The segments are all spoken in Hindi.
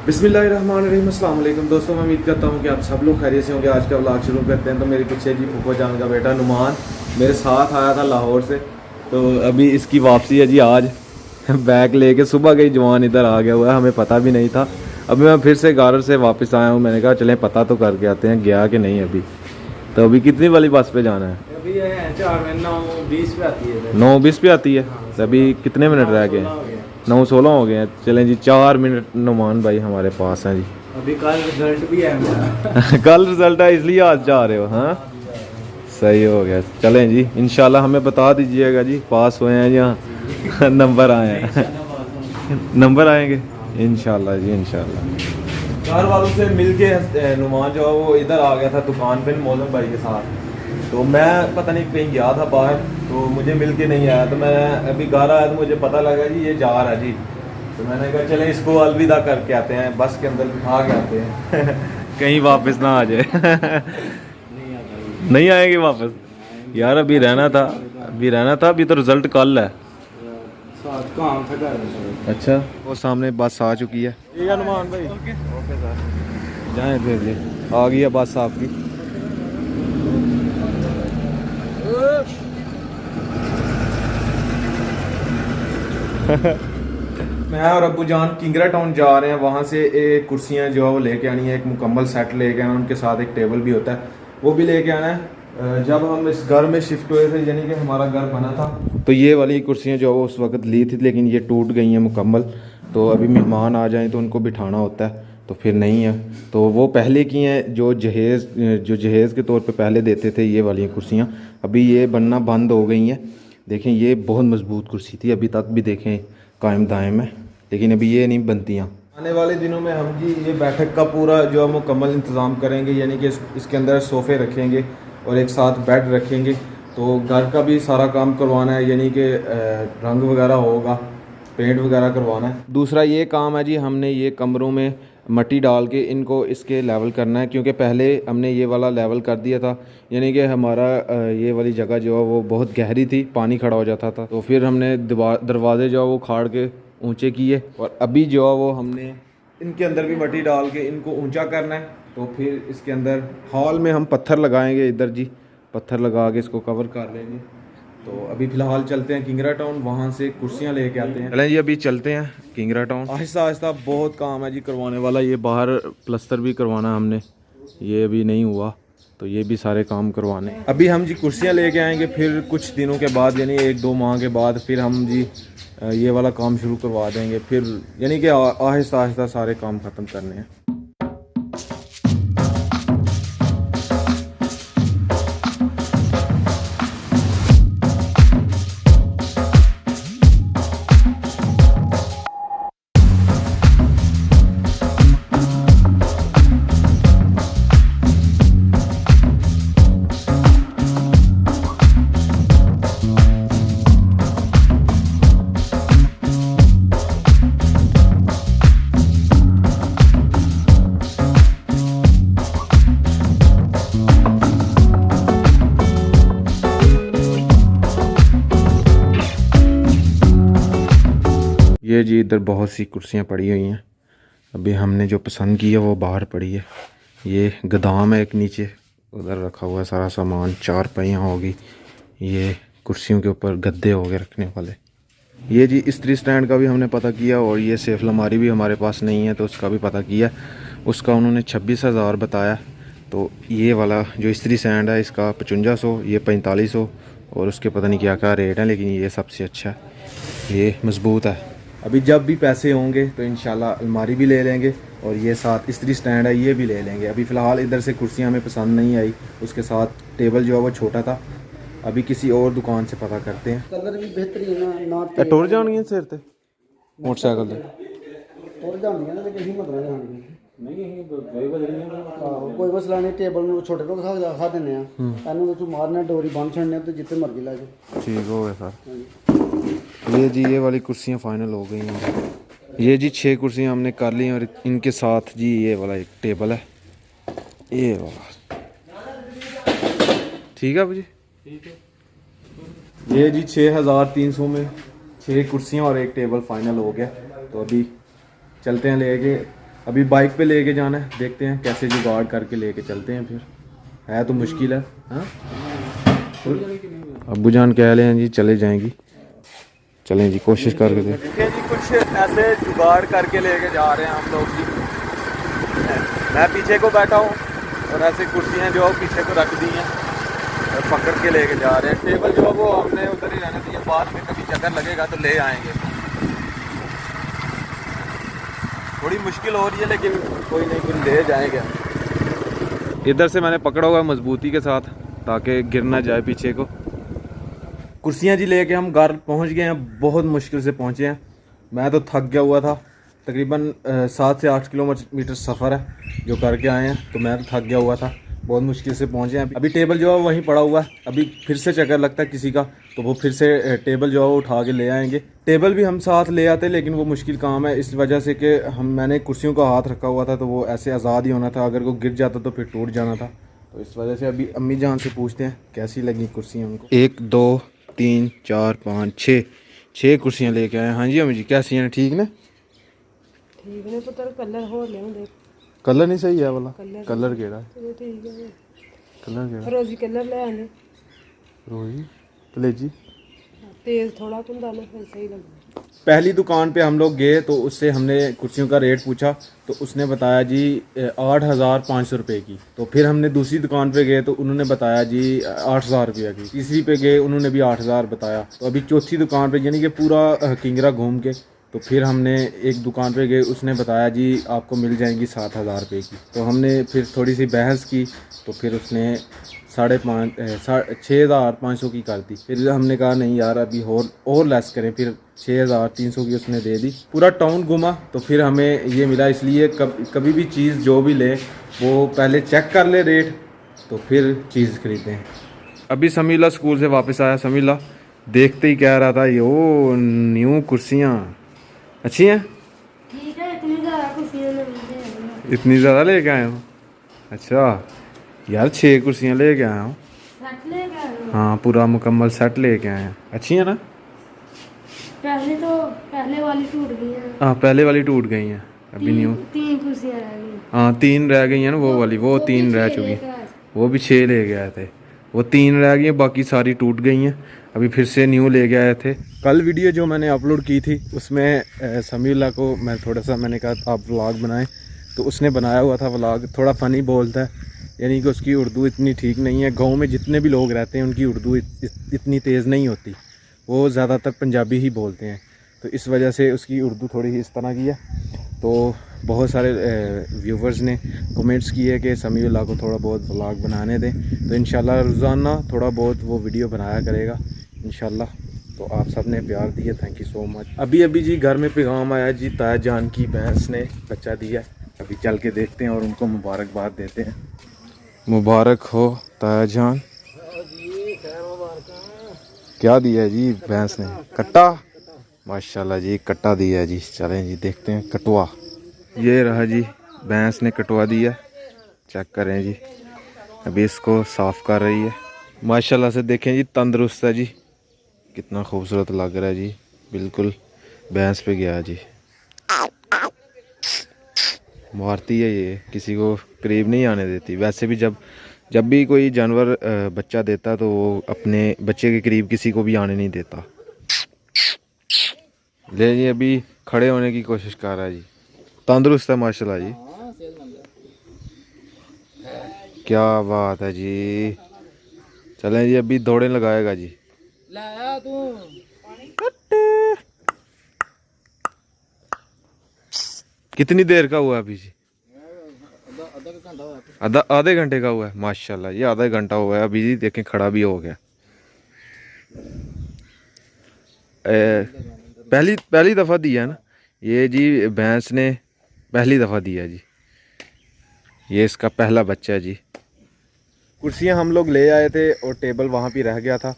बिस्मिल्लाहिर्रहमानिर्रहीम, अस्सलाम वालेकुम दोस्तों। मैं उम्मीद करता हूँ कि आप सब लोग खैरियत से होंगे। आज का व्लॉग शुरू करते हैं। तो मेरे पीछे जी फूफा जान का बेटा नुमान मेरे साथ आया था लाहौर से, तो अभी इसकी वापसी है जी आज। बैग लेके सुबह गई जवान इधर आ गया हुआ है, हमें पता भी नहीं था। अभी मैं फिर से गार से वापस आया हूँ। मैंने कहा चलें पता तो करके आते हैं गया कि नहीं अभी। तो अभी कितनी वाली बस पे जाना है? अभी 9:20 पे आती है। 9:20 पे आती है। तो अभी कितने मिनट रह गए? 9:16 हो गए हैं। चलें जी 4 मिनट नुमान भाई हमारे पास हैं जी। अभी कल रिजल्ट भी है मेरा। कल रिजल्ट है इसलिए आज जा रहे हो? हाँ सही हो गया। चलें जी इंशाल्लाह हमें बता दीजिएगा जी पास हुए हैं या नंबर आए हैं। नंबर आएंगे इंशाल्लाह जी इंशाल्लाह। घर वालों से मिलके नुमान जो है वो इधर आ गया था दुकान पे मौलम भाई के साथ। तो मैं पता नहीं कहीं गया था बाहर, तो मुझे मिल के नहीं आया। तो मैं अभी घर आया तो मुझे पता लगा जी ये जा रहा है जी। तो मैंने कहा चलें इसको अलविदा करके आते हैं, बस के अंदर बिठा के आते हैं। कहीं वापस ना आ जाए। नहीं आएंगे वापस यार। अभी रहना था, अभी तो रिजल्ट कल है। काम था घर। अच्छा वो सामने बस आ चुकी है। ठीक है नुमान भाई, ओके सर जाएँ फिर जी। आ गई है बस आपकी। मैं और अब्बू जान किंगरा टाउन जा रहे हैं। वहाँ से एक कुर्सियाँ जो है वो लेके आनी है, एक मुकम्मल सेट लेके आना, उनके साथ एक टेबल भी होता है वो भी लेके आना है। जब हम इस घर में शिफ्ट हुए थे, यानी कि हमारा घर बना था, तो ये वाली कुर्सियाँ जो है वो उस वक्त ली थी, लेकिन ये टूट गई हैं मुकम्मल। तो अभी मेहमान आ जाएँ तो उनको बिठाना होता है, तो फिर नहीं है। तो वो पहले की हैं जो जहेज़ के तौर पे पहले देते थे ये वाली कुर्सियाँ, अभी ये बनना बंद हो गई हैं। देखें ये बहुत मजबूत कुर्सी थी, अभी तक भी देखें कायम दायम है, लेकिन अभी ये नहीं बनतियाँ। आने वाले दिनों में हम जी ये बैठक का पूरा जो है मुकम्मल इंतज़ाम करेंगे, यानी कि इसके अंदर सोफ़े रखेंगे और एक साथ बेड रखेंगे। तो घर का भी सारा काम करवाना है, यानी कि रंग वगैरह होगा, पेंट वगैरह करवाना है। दूसरा ये काम है जी, हमने ये कमरों में मट्टी डाल के इनको इसके लेवल करना है, क्योंकि पहले हमने ये वाला लेवल कर दिया था, यानी कि हमारा ये वाली जगह जो है वो बहुत गहरी थी, पानी खड़ा हो जाता था। तो फिर हमने दरवाजे जो है वो खाड़ के ऊंचे किए, और अभी जो है वो हमने इनके अंदर भी मट्टी डाल के इनको ऊंचा करना है। तो फिर इसके अंदर हॉल में हम पत्थर लगाएंगे, इधर जी पत्थर लगा के इसको कवर कर लेंगे। तो अभी फ़िलहाल चलते हैं किंगरा टाउन, वहाँ से कुर्सियाँ लेके आते हैं। चलें जी अभी चलते हैं किंगरा टाउन। आहिस्ता आहिस्ता बहुत काम है जी करवाने वाला। ये बाहर प्लस्तर भी करवाना हमने, ये अभी नहीं हुआ, तो ये भी सारे काम करवाने। अभी हम जी कुर्सियाँ लेके आएंगे, फिर कुछ दिनों के बाद यानी 1-2 माह के बाद फिर हम जी ये वाला काम शुरू करवा देंगे। फिर यानी कि आहिस्ता आहिस्ता सारे काम ख़त्म करने हैं। ये जी इधर बहुत सी कुर्सियाँ पड़ी हुई हैं। अभी हमने जो पसंद की है वो बाहर पड़ी है। ये गोदाम है एक नीचे, उधर रखा हुआ है सारा सामान। 4 पहियाँ होगी, ये कुर्सियों के ऊपर गद्दे हो गए रखने वाले। ये जी इस्त्री स्टैंड का भी हमने पता किया, और ये सेफ अलमारी भी हमारे पास नहीं है तो उसका भी पता किया। उसका उन्होंने 26,000 बताया। तो ये वाला जो इस्त्री स्टैंड है इसका 5500, ये 4500, और उसके पता नहीं क्या क्या रेट है, लेकिन ये सबसे अच्छा है, ये मज़बूत है। अभी जब भी पैसे होंगे तो इंशाल्लाह अलमारी भी ले लेंगे, और ये साथ इस्त्री स्टैंड है ये भी ले लेंगे। अभी फ़िलहाल इधर से कुर्सियाँ हमें पसंद नहीं आई, उसके साथ टेबल जो है वो छोटा था। अभी किसी और दुकान से पता करते हैं। कलर भी बेहतरीन है ना। टुर जानिए सिर ते मोटरसाइकिल ते और जानिए ना, लेकिन हिम्मत ना जानिए नहीं कोई मसला नहीं। टेबल में छोटे तो खा देने हैं, तू मारना डोरी बंद छड़ने तो जितने मर्जी ला जाओ। ठीक हो गया सर। ये जी ये वाली कुर्सियाँ फाइनल हो गई हैं। ये जी 6 कुर्सियाँ हमने कर ली हैं, और इनके साथ जी ये वाला एक टेबल है, ये वाला। ठीक है जी, ये जी 6,300 में 6 कुर्सियाँ और एक टेबल फाइनल हो गया। तो अभी चलते हैं लेके अभी बाइक पे लेके जाना है, देखते हैं कैसे जुगाड़ करके लेके चलते हैं। फिर है तो मुश्किल है। हाँ अब्बू जान कह रहे हैं जी चले जाएंगी, चलें जी कोशिश करके देखिए जी। कुछ ऐसे जुगाड़ करके लेके जा रहे हैं हम लोग जी। मैं पीछे को बैठा हूँ और ऐसे कुर्सियाँ जो पीछे को रख दी हैं और पकड़ के लेके जा रहे हैं। टेबल जो वो हमने उधर ही रहने दिया, बाद में कभी चक्कर लगेगा तो ले आएंगे। थोड़ी मुश्किल हो रही है लेकिन कोई नहीं, फिर ले जाएंगे। इधर से मैंने पकड़ा हुआ मजबूती के साथ ताकि गिर ना जाए पीछे को। कुर्सियाँ जी लेके हम घर पहुंच गए हैं, बहुत मुश्किल से पहुंचे हैं। मैं तो थक गया हुआ था, तकरीबन 7 से 8 किलोमीटर सफ़र है जो करके आए हैं, तो मैं तो थक गया हुआ था, बहुत मुश्किल से पहुंचे हैं। अभी टेबल जो है वहीं पड़ा हुआ है, अभी फिर से चक्कर लगता है किसी का तो वो फिर से टेबल जो है वो उठा के ले आएंगे। टेबल भी हम साथ ले आते लेकिन वो मुश्किल काम है इस वजह से कि मैंने कुर्सियों का हाथ रखा हुआ था तो वो ऐसे आज़ाद ही होना था, अगर वो गिर जाता तो फिर टूट जाना था। तो इस वजह से अभी अम्मी जान से पूछते हैं कैसी लगी कुर्सियाँ उनको। 1 2 3 4 5 6 कुर्सियाँ लेके आए। हाँ जी अम्मी जी कैसी हैं, ठीक ना? ठीक ने पुत्र कलर हो ले देख, कलर नहीं सही है वाला, कलर केड़ा है? चलो ठीक है। कलर केड़ा? रोजी कलर ले आने, रोही कलेजी। तेज थोड़ा कुंदा ना फिर सही लगेगा। पहली दुकान पे हम लोग गए तो उससे हमने कुर्सियों का रेट पूछा तो उसने बताया जी 8,500 रुपये की। तो फिर हमने दूसरी दुकान पे गए तो उन्होंने बताया जी 8,000 रुपये की। तीसरी पे गए उन्होंने भी 8,000 बताया। तो अभी चौथी दुकान पे यानी कि पूरा किंगरा घूम के तो फिर हमने एक दुकान पे गए, उसने बताया जी आपको मिल जाएंगी 7,000 रुपये की। तो हमने फिर थोड़ी सी बहस की तो फिर उसने 6,500 की कर दी। फिर हमने कहा नहीं यार अभी और लेस करें, फिर 6,300 की उसने दे दी। पूरा टाउन घूमा तो फिर हमें ये मिला। इसलिए कभी भी चीज़ जो भी ले वो पहले चेक कर ले रेट तो फिर चीज़ खरीदें। अभी समीला स्कूल से वापस आया। समीला देखते ही कह रहा था यो न्यू कुर्सियाँ अच्छी हैं। ठीक है, इतनी ज़्यादा कुर्सियाँ नहीं इतनी ज़्यादा लेके आए हो? अच्छा यार 6 कुर्सियाँ लेके आया हूँ। सेट ले गए। हाँ पूरा मुकम्मल सेट लेके आए हैं। अच्छी है ना? पहले वाली टूट गई है। हाँ पहले वाली टूट गई हैं, अभी न्यू 3 कुर्सियाँ रह गई। हाँ 3 रह गई हैं ना, वो वाली वो 3 रह चुकी, वो भी 6 ले गए थे, वो 3 रह गई हैं, बाकी सारी टूट गई हैं। अभी फिर से न्यू ले के आए थे। कल वीडियो जो मैंने अपलोड की थी उसमें समीला को मैं थोड़ा सा मैंने कहा आप व्लॉग बनाएं तो उसने बनाया हुआ था व्लॉग। थोड़ा फ़नी बोलता है, यानी कि उसकी उर्दू इतनी ठीक नहीं है। गांव में जितने भी लोग रहते हैं उनकी उर्दू इतनी तेज़ नहीं होती, वो ज़्यादातर पंजाबी ही बोलते हैं। तो इस वजह से उसकी उर्दू थोड़ी ही इस तरह की है। तो बहुत सारे व्यूवर्स ने कमेंट्स किए कि समीउल्लाह को थोड़ा बहुत व्लॉग बनाने दें, तो इंशाल्लाह रोज़ाना थोड़ा बहुत वो वीडियो बनाया करेगा इंशाल्लाह। तो आप सब ने प्यार दिया, थैंक यू सो मच। अभी जी घर में पैगाम आया जी, ताया जान की भैंस ने बच्चा दिया। अभी चल के देखते हैं और उनको मुबारकबाद देते हैं। मुबारक हो ताया जान। क्या दिया जी भैंस ने? कट्टा, माशाल्लाह जी कट्टा दिया है जी। चलें जी देखते हैं कटवा। ये रहा जी भैंस ने कटवा दिया, चेक करें जी। अभी इसको साफ़ कर रही है। माशाल्लाह से देखें जी तंदुरुस्त है जी, कितना खूबसूरत लग रहा है जी, बिल्कुल भैंस पे गया जी। मारती है ये, किसी को करीब नहीं आने देती। वैसे भी जब भी कोई जानवर बच्चा देता तो वो अपने बच्चे के करीब किसी को भी आने नहीं देता। ले जी अभी खड़े होने की कोशिश कर रहा है जी, तंदुरुस्त है माशाल्लाह जी। क्या बात है जी। चलें जी अभी दौड़े लगाएगा जी। लाया तू कितनी देर का हुआ अभी जी? आधे घंटे का हुआ है माशाल्लाह ये, आधा घंटा हुआ है अभी जी। देखें खड़ा भी हो गया। पहली दफ़ा दिया ना ये जी, भैंस ने पहली दफ़ा दिया जी, ये इसका पहला बच्चा है जी। कुर्सियाँ हम लोग ले आए थे और टेबल वहाँ पे रह गया था,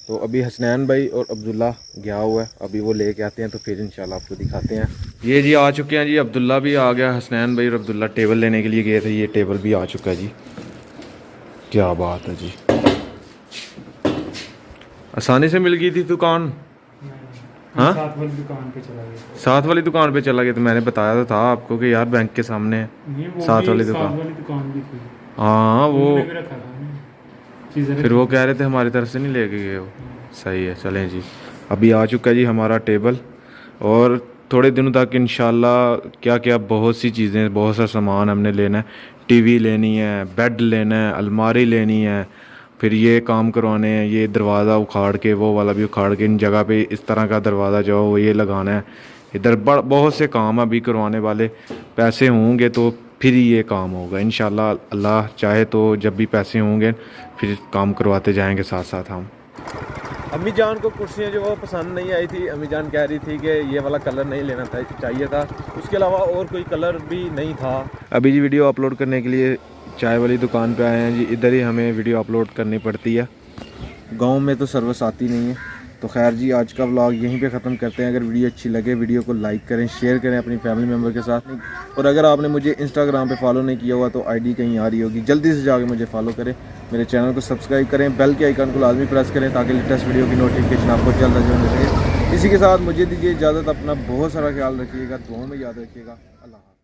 तो अभी हसनैन भाई और अब्दुल्ला गया हुआ है, अभी वो लेके आते हैं तो फिर इंशाल्लाह आपको दिखाते हैं। ये जी आ चुके हैं जी, अब्दुल्ला भी आ गया, हसनैन भाई और अब्दुल्ला टेबल लेने के लिए गए थे, ये टेबल भी आ चुका है जी। क्या बात है जी, आसानी से मिल गई थी दुकान। हाँ साथ वाली दुकान पे चला गया। साथ वाली दुकान पे चला गया, तो मैंने बताया तो था आपको कि यार बैंक के सामने है नहीं, वो साथ भी वाली साथ दुकान। वाली दुकान भी थी, हाँ वो उन्होंने भी रखा था ना चीज़ें। फिर वो कह रहे थे हमारी तरफ से नहीं लेके गए वो। सही है, चलें जी। अभी आ चुका है जी हमारा टेबल, और थोड़े दिनों तक इंशाल्लाह क्या क्या बहुत सी चीज़ें, बहुत सा सामान हमने लेना है। टीवी लेनी है, बेड लेना है, अलमारी लेनी है, फिर ये काम करवाने हैं, ये दरवाज़ा उखाड़ के, वो वाला भी उखाड़ के, इन जगह पे इस तरह का दरवाज़ा जो है वो ये लगाना है। इधर बहुत से काम अभी करवाने वाले, पैसे होंगे तो फिर ही ये काम होगा इंशाल्लाह। अल्लाह चाहे तो जब भी पैसे होंगे फिर काम करवाते जाएंगे साथ साथ हम। अम्मी जान को कुर्सियाँ जो वो पसंद नहीं आई थी। अम्मी जान कह रही थी कि ये वाला कलर नहीं लेना था, चाहिए था, उसके अलावा और कोई कलर भी नहीं था। अभी जी वीडियो अपलोड करने के लिए चाय वाली दुकान पे आए हैं जी। इधर ही हमें वीडियो अपलोड करनी पड़ती है, गांव में तो सर्विस आती नहीं है। तो खैर जी, आज का व्लॉग यहीं पे ख़त्म करते हैं। अगर वीडियो अच्छी लगे वीडियो को लाइक करें, शेयर करें अपनी फैमिली मेम्बर के साथ। और अगर आपने मुझे इंस्टाग्राम पे फॉलो नहीं किया हुआ तो आईडी कहीं आ रही होगी, जल्दी से जाके मुझे फॉलो करें, मेरे चैनल को सब्सक्राइब करें, बेल के आइकन को लाजमी प्रेस करें ताकि लेटेस्ट वीडियो की नोटिफिकेशन आपको जल्द अज जल्द मिल सके। इसी के साथ मुझे दीजिए इजाज़त। अपना बहुत सारा ख्याल रखिएगा, दुआओं में याद रखिएगा। अल्लाह।